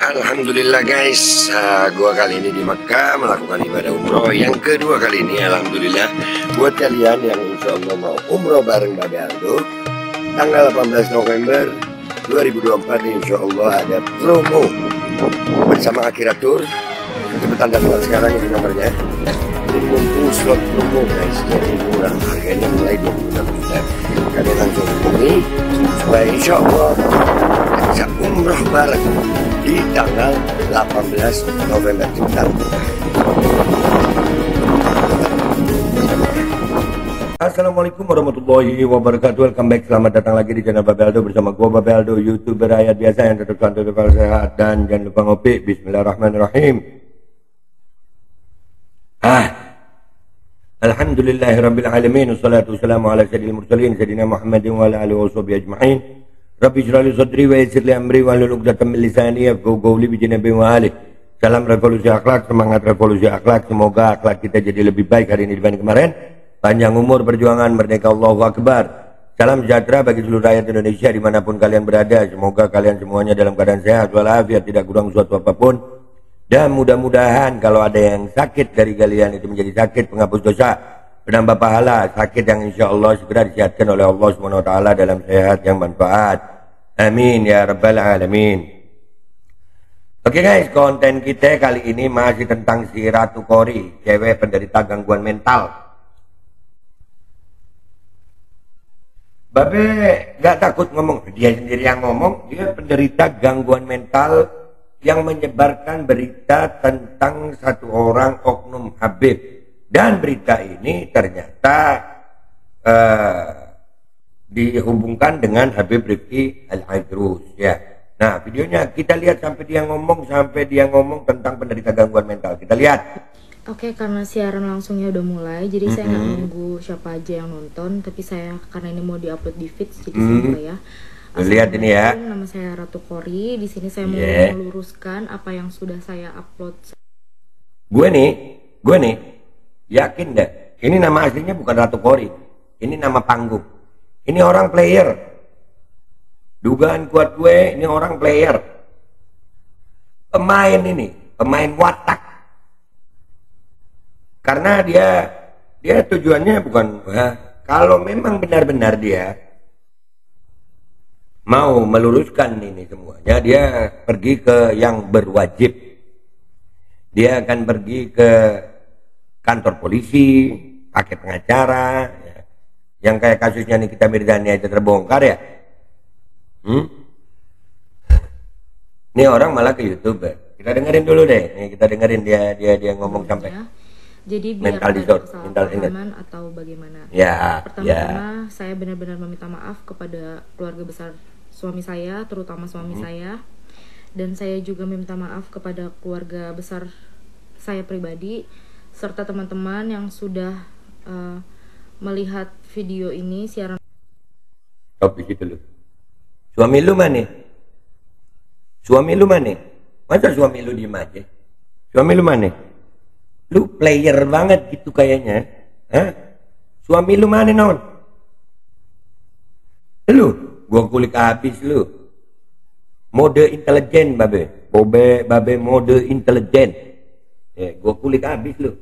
Alhamdulillah guys, gua kali ini di Mekah melakukan ibadah umroh yang kedua kali ini. Alhamdulillah buat kalian yang insya Allah mau umroh bareng Babe Aldo tanggal 18 November 2024 insya Allah ada promo bersama Akhiratur. Cepetan daftar sekarang, ini nomornya. Jadi mumpung slot promo guys, jadi murah, harganya mulai 26 juta. Kalian langsung hubungi supaya insya Allah bisa umroh bareng di tanggal 18 November sebentar. Assalamualaikum warahmatullahi wabarakatuh. Welcome back, selamat datang lagi di channel Babe Aldo bersama gua Babe Aldo, YouTuber rakyat biasa yang tetap santai, tetap sehat, dan jangan lupa ngopi. Bismillahirrahmanirrahim. Alhamdulillahirabbil alamin, wassalatu wassalamu ala sayyidil mursalin sayyidina Muhammadin wa ala alihi washabihi ajma'in. Rabbi shrah li sadri wa yassir li amri wahlul 'uqdatam min lisani yafqahu qawli bi janabi wa ali. Salam revolusi akhlak, semangat revolusi akhlak. Semoga akhlak kita jadi lebih baik hari ini dibanding kemarin. Panjang umur, perjuangan, merdeka, Allahu Akbar. Salam sejahtera bagi seluruh rakyat Indonesia dimanapun kalian berada. Semoga kalian semuanya dalam keadaan sehat walafiat, tidak kurang suatu apapun. Dan mudah-mudahan kalau ada yang sakit dari kalian itu menjadi sakit penghapus dosa, penambah pahala, sakit yang insya Allah segera disehatkan oleh Allah SWT dalam sehat yang manfaat. Amin ya rabbal alamin. Oke guys, konten kita kali ini masih tentang si Ratu Kori, cewek penderita gangguan mental. Babe gak takut ngomong, dia sendiri yang ngomong, dia penderita gangguan mental yang menyebarkan berita tentang satu orang oknum Habib. Dan berita ini ternyata dihubungkan dengan Habib Rifki Al-Aidrus ya. Nah, videonya kita lihat sampai dia ngomong tentang penderita gangguan mental. Kita lihat. Oke, karena siaran langsungnya udah mulai, jadi saya nggak nunggu siapa aja yang nonton, tapi saya karena ini mau diupload di feeds, jadi saya mulai ya. Lihat ini ya. Nama saya Ratu Kori. Di sini saya mau meluruskan apa yang sudah saya upload. Gue nih yakin deh, ini nama aslinya bukan Ratu Kori. Ini nama panggung. Ini orang player. Dugaan kuat gue, ini orang player. Pemain ini, pemain watak. Karena dia tujuannya bukan, kalau memang benar-benar dia mau meluruskan ini semuanya, dia pergi ke yang berwajib. Dia akan pergi ke kantor polisi, pakai pengacara, ya. Yang kayak kasusnya Nikita Mirzani aja terbongkar ya. Ini orang malah ke YouTuber. Kita dengerin dulu deh. Nih, kita dengerin dia ngomong sampai. Jadi biar mental ada kesalahan atau bagaimana. Ya, Pertama-tama saya benar-benar meminta maaf kepada keluarga besar suami saya, terutama suami saya, dan saya juga meminta maaf kepada keluarga besar saya pribadi serta teman-teman yang sudah melihat video ini siaran. Stop di situ lu. Suami lu mana? Suami lu mana? Masa suami lu diem aja? Suami lu mana? Lu player banget gitu kayaknya. Hah? Suami lu mana non? Lu? Gua kulik habis lu. Mode intelijen babe. Babe mode intelijen. Gua kulik habis lu.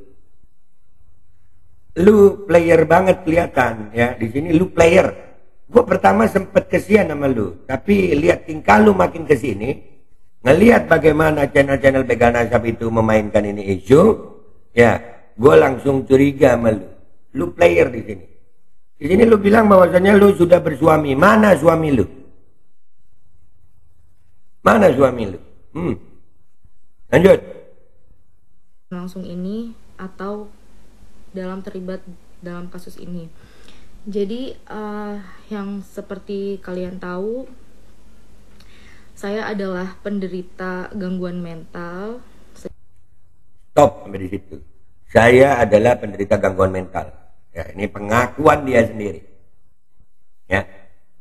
Lu player banget kelihatan ya. Di sini lu player. Gua pertama sempet kesian sama lu, tapi lihat tingkah lu makin kesini, ngelihat bagaimana channel-channel Began Asap itu memainkan ini isu, ya, gua langsung curiga sama lu. Lu player di sini. Di sini lu bilang bahwasanya lu sudah bersuami. Mana suami lu? Mana suami lu? Lanjut. Langsung ini atau terlibat dalam kasus ini. Jadi yang seperti kalian tahu, saya adalah penderita gangguan mental. Stop sampai di situ. Saya adalah penderita gangguan mental. Ya, ini pengakuan dia sendiri. Ya,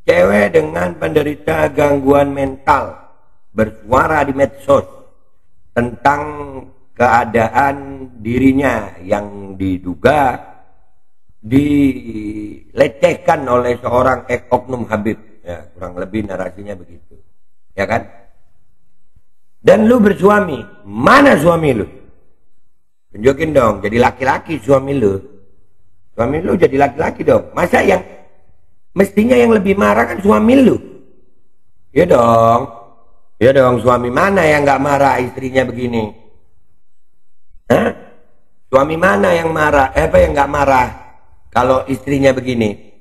cewek dengan penderita gangguan mental bersuara di medsos tentang keadaan dirinya yang diduga dilecehkan oleh seorang oknum Habib. Ya, kurang lebih narasinya begitu. Ya kan? Dan lu bersuami. Mana suami lu? Tunjukin dong, jadi laki-laki suami lu. Suami lu jadi laki-laki dong. Masa yang mestinya yang lebih marah kan suami lu? Ya dong. Ya dong, suami mana yang nggak marah istrinya begini? Hah? Suami mana yang marah? Apa yang nggak marah kalau istrinya begini?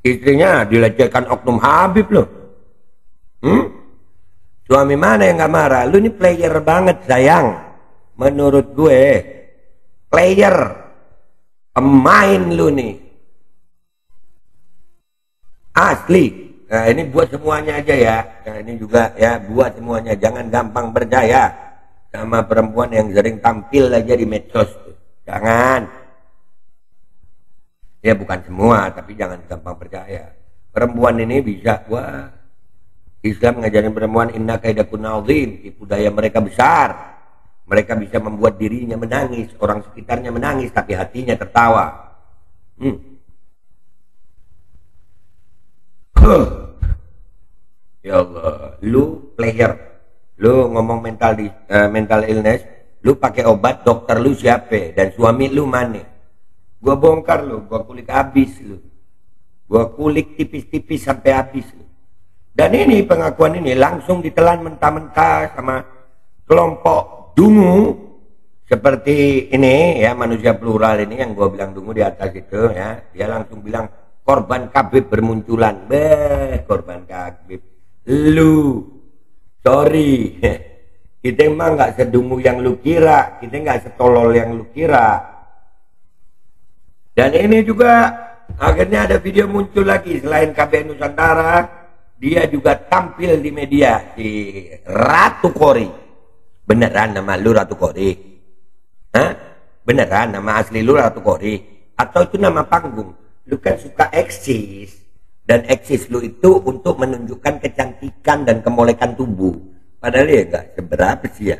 Istrinya dilecehkan oknum Habib loh. Suami mana yang nggak marah? Lu ini player banget sayang. Menurut gue, player, pemain lu nih. Asli. Nah ini buat semuanya aja ya. Nah ini juga ya buat semuanya. Jangan gampang percaya sama perempuan yang sering tampil aja di medsos. Jangan. Ya bukan semua, tapi jangan gampang percaya. Perempuan ini bisa, wah. Islam ngajarin perempuan inna kaidakunna azim. Tipu daya mereka besar. Mereka bisa membuat dirinya menangis, orang sekitarnya menangis, tapi hatinya tertawa. Ya Allah, lu player, lu ngomong mental illness, lu pakai obat, dokter lu siapa, dan suami lu mana? Gua bongkar lu, gua kulik habis lu, gua kulik tipis-tipis sampai habis lu. Dan ini pengakuan ini langsung ditelan mentah-mentah sama kelompok dungu seperti ini ya, manusia plural ini yang gua bilang dungu di atas itu ya, dia langsung bilang korban Khabib bermunculan. Korban Khabib, lu sorry, kita emang nggak sedungu yang lu kira, kita nggak setolol yang lu kira. Dan ini juga akhirnya ada video muncul lagi selain KBN Nusantara, dia juga tampil di media, di Ratu Kori. Beneran nama lu Ratu Kori? Hah? Beneran nama asli lu Ratu Kori? Atau itu nama panggung? Lu kan suka eksis. Dan eksis lu itu untuk menunjukkan kecantikan dan kemolekan tubuh. Padahal ya gak seberapa sih ya.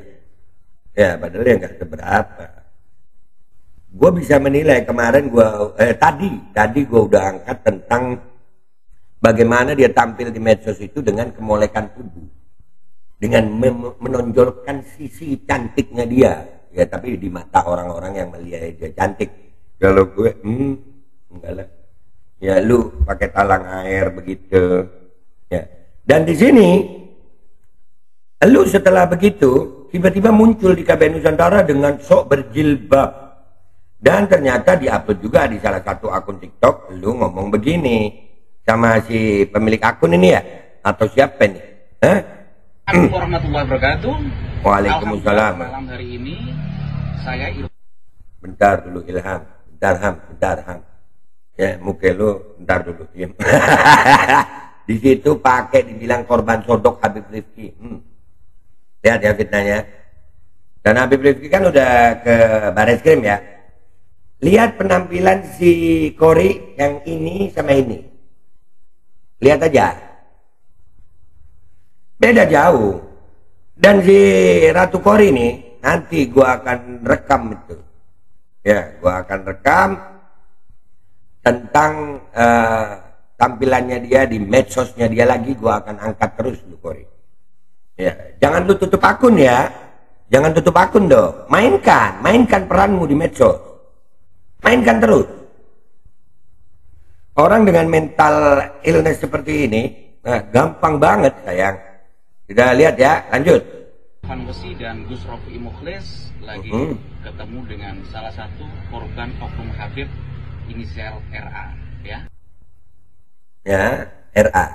Ya padahal ya gak seberapa. Gue bisa menilai kemarin tadi gue udah angkat tentang bagaimana dia tampil di medsos itu dengan kemolekan tubuh. Dengan menonjolkan sisi cantiknya dia, ya tapi di mata orang-orang yang melihat dia cantik. Kalau gue enggak lah, ya lu pakai talang air begitu ya. Dan di sini lu setelah begitu tiba-tiba muncul di KBN Nusantara dengan sok berjilbab, dan ternyata diupload juga di salah satu akun TikTok. Lu ngomong begini sama si pemilik akun ini ya, atau siapa nih? Hah? Assalamualaikum warahmatullahi wabarakatuh. Waalaikumsalam. Malam hari ini saya bentar dulu Ilham, bentar Ham. Ya, muka lu bentar dulu diam. Di situ pakai dibilang korban sodok Habib Rifki. Lihat ya fitnahnya. Dan Habib Rifki kan udah ke Bareskrim ya. Lihat penampilan si Kori yang ini sama ini. Lihat aja. Beda jauh. Dan si Ratu Kori ini nanti gua akan rekam itu. Ya, gua akan rekam tentang tampilannya dia di medsosnya dia lagi. Gua akan angkat terus lu Kori. Ya, jangan lu tutup akun ya. Jangan tutup akun dong. Mainkan peranmu di medsos. Mainkan terus. Orang dengan mental illness seperti ini, gampang banget sayang. Kita lihat ya, lanjut. Van Besi dan Gus Rofi Mukhlis lagi ketemu dengan salah satu korban oknum Habib inisial RA, ya. Ya, RA.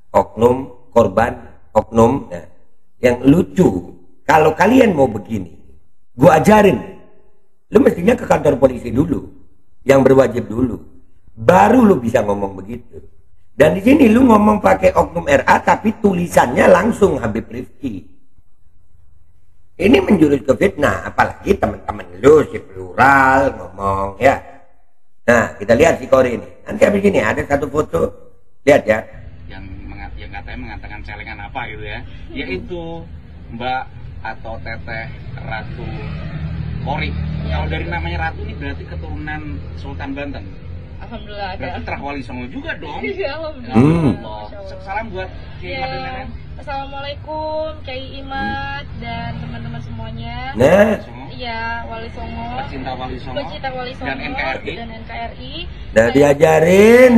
Oknum, korban, oknum. Ya. Yang lucu, kalau kalian mau begini, gua ajarin. Lu mestinya ke kantor polisi dulu, yang berwajib dulu. Baru lu bisa ngomong begitu. Dan di sini lu ngomong pakai oknum RA tapi tulisannya langsung Habib Rifki. Ini menjurus ke fitnah, apalagi teman-teman lu si plural ngomong ya. Nah, kita lihat si Kori ini. Nanti habis ini ada satu foto. Lihat ya. Yang katanya mengatakan celengan apa gitu ya. Yaitu Mbak atau Teteh Ratu Kori. Kalau dari namanya Ratu ini berarti keturunan Sultan Banten. Alhamdulillah ada. Berarti terah Wali Songo juga dong. Iya, alhamdulillah. Salam buat Kiai Imad dan Nenen. Assalamualaikum Kiai Imad dan teman-teman semuanya. Nah, Iya, Wali Songo. Pecinta Wali Songo. Pecinta Wali Songo Dan NKRI. nah diajarin.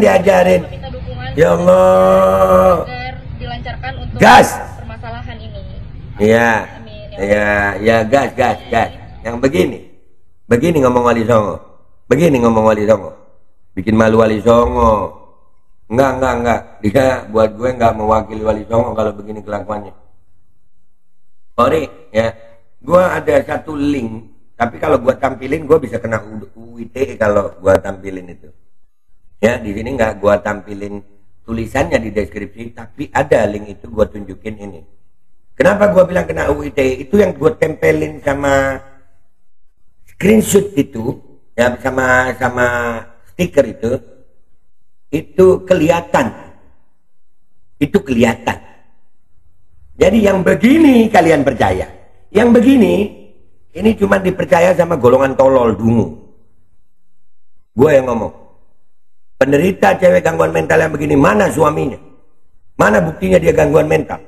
Minta dukungan Ya Allah. agar dilancarkan untuk Gas. permasalahan ini. Iya. Amin. Ya, gas. Yang begini ngomong Wali Songo. Bikin malu Wali Songo. Enggak. Dia buat gue enggak mewakili Wali Songo kalau begini kelakuannya. Sorry, ya. Gue ada satu link, tapi kalau gue tampilin gue bisa kena UITE kalau gue tampilin itu. Ya, di sini enggak gue tampilin tulisannya di deskripsi, tapi ada link itu gue tunjukin ini. Kenapa gue bilang kena UITE? Itu yang gue tempelin sama screenshot itu, ya sama stiker itu kelihatan. Jadi yang begini kalian percaya. Yang begini, ini cuma dipercaya sama golongan tolol dungu. Gue yang ngomong. Penderita cewek gangguan mental yang begini, mana suaminya? Mana buktinya dia gangguan mental?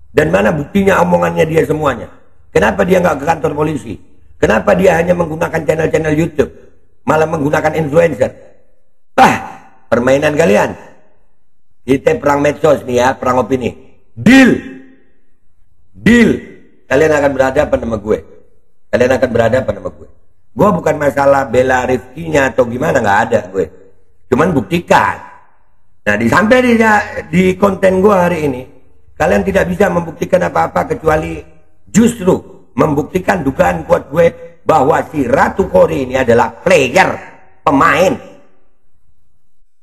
Dan mana buktinya omongannya dia semuanya? Kenapa dia nggak ke kantor polisi? Kenapa dia hanya menggunakan channel-channel YouTube? Malah menggunakan influencer? Permainan kalian. Kita perang medsos nih ya, perang opini. Deal. Kalian akan berhadapan sama gue. Gue bukan masalah bela Rifkinya atau gimana, nggak ada gue. Cuman buktikan. Nah, sampai di konten gue hari ini, kalian tidak bisa membuktikan apa-apa kecuali justru membuktikan dugaan kuat gue bahwa si Ratu Kori ini adalah player, pemain.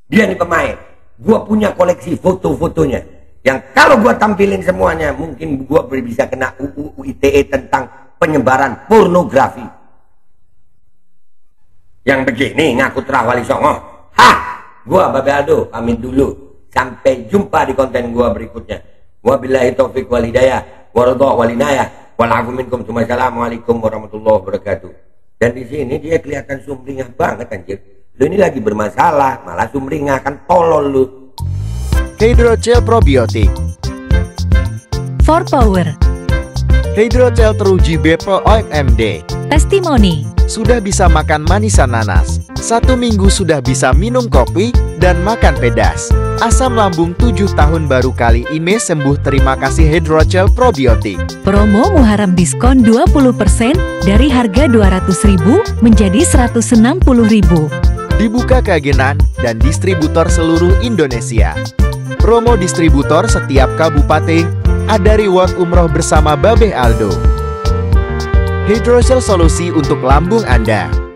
Dia ini pemain. Gue punya koleksi foto-fotonya yang kalau gue tampilin semuanya mungkin gue bisa kena UU ITE tentang penyebaran pornografi. Yang begini ngaku terah Wali Songo. Gue Babe Aldo pamit dulu. Sampai jumpa di konten gue berikutnya. Wabillahi taufiq wal hidayah waridha walinayah walafu minkum. Assalamualaikum warahmatullahi wabarakatuh. Dan di sini dia kelihatan sumringah banget anjir. Lu ini lagi bermasalah, malah sumringah, kan tolol lu. Hydrogel probiotik For Power, Hydrogel teruji Bepro OMD. Testimoni, Sudah bisa makan manisan nanas, 1 minggu sudah bisa minum kopi dan makan pedas. Asam lambung 7 tahun baru kali ini sembuh. Terima kasih Hydrogel probiotik. promo Muharram diskon 20% dari harga 200.000 menjadi 160.000. Dibuka keagenan dan distributor seluruh Indonesia. Promo distributor setiap kabupaten. Ada reward umroh bersama Babe Aldo. Hydrogel solusi untuk lambung Anda.